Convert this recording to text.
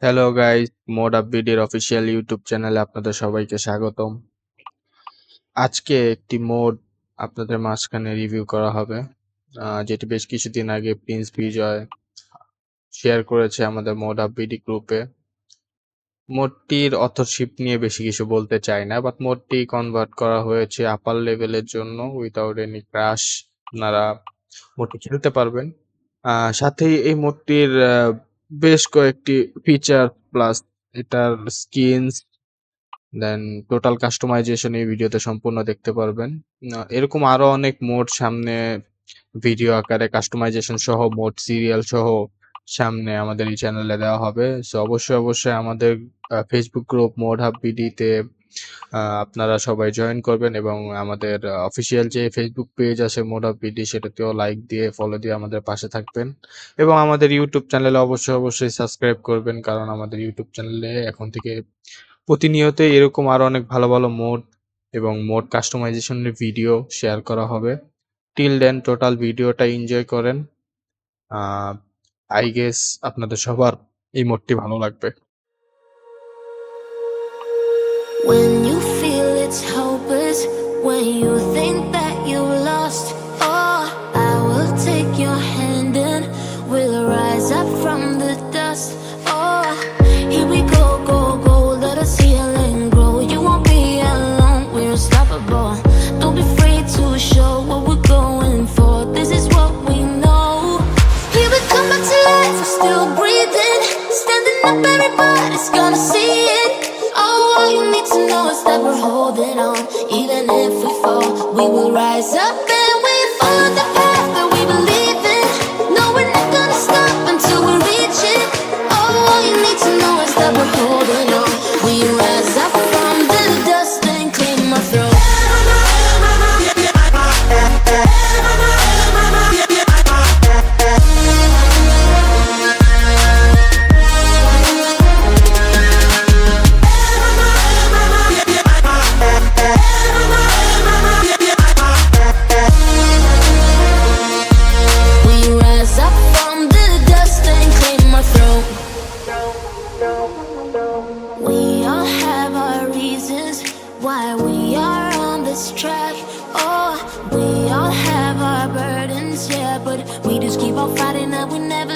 Hello guys, mod আপবিডির official YouTube চ্যানেলে আপনাদের সবাইকে স্বাগতম। আজকে একটি মোড আপনাদের মাঝখানে রিভিউ করা হবে, যেটি বেশ কিছুদিন আগে প্রিন্স বিজয় শেয়ার করেছে আমাদের মোড আপবিডি গ্রুপে। মোডটির অথরশিপ নিয়ে বেশি কিছু বলতে চাই না, বাট মোডটি কনভার্ট করা হয়েছে আপার লেভেলের জন্য উইথাউট এনি ক্রাশ। আপনারা মোডটি খেলতে পারবেন। সাথেই এই মোডটির বেশ কয়েকটি ফিচার প্লাস এটার স্কিনস দেন টোটাল কাস্টমাইজেশন এই ভিডিওতে সম্পূর্ণ দেখতে পারবেন। এরকম আরো অনেক মোড সামনে ভিডিও আকারে কাস্টমাইজেশন সহ মোড সিরিয়াল সহ সামনে আমাদের এই চ্যানেলে দেওয়া হবে। সো অবশ্যই আমাদের ফেসবুক গ্রুপ মোড হাব বিডিতে আপনারা সবাই জয়েন করবেন এবং আমাদের অফিসিয়াল যে ফেসবুক পেজ আছে মোড হাব বিডি সেটাতেও লাইক দিয়ে ফলো দিয়ে আমাদের পাশে থাকবেন এবং আমাদের ইউটিউব চ্যানেলে অবশ্যই সাবস্ক্রাইব করবেন, কারণ আমাদের ইউটিউব চ্যানেলে এখন থেকে প্রতিনিয়তই এরকম আরো অনেক ভালো মোড এবং মোড কাস্টমাইজেশনের ভিডিও শেয়ার করা হবে। টিল দেন টোটাল ভিডিওটা এনজয় করেন। আই গেস আপনাদের সবার এই মোডটি ভালো লাগবে। When you feel it's hopeless, when you think that you lost, oh, I will take your hand and we'll rise up from the dust. Oh, here we go, let us heal and grow. You won't be alone, we're unstoppable. Don't be afraid to show what we're going for. This is what we know. Here we come back to life, we're still breathing, standing up, everybody's gonna see it. All you need to know is that we're holding on. Even if we fall, we will rise up and we follow the path that we believe in. No, we're not gonna stop until we reach it. All you need to know is that we're holding on. We rise up from the dust and clean my throat. We all have our reasons why we are on this track. Oh, we all have our burdens, yeah, but we just keep on fighting and we never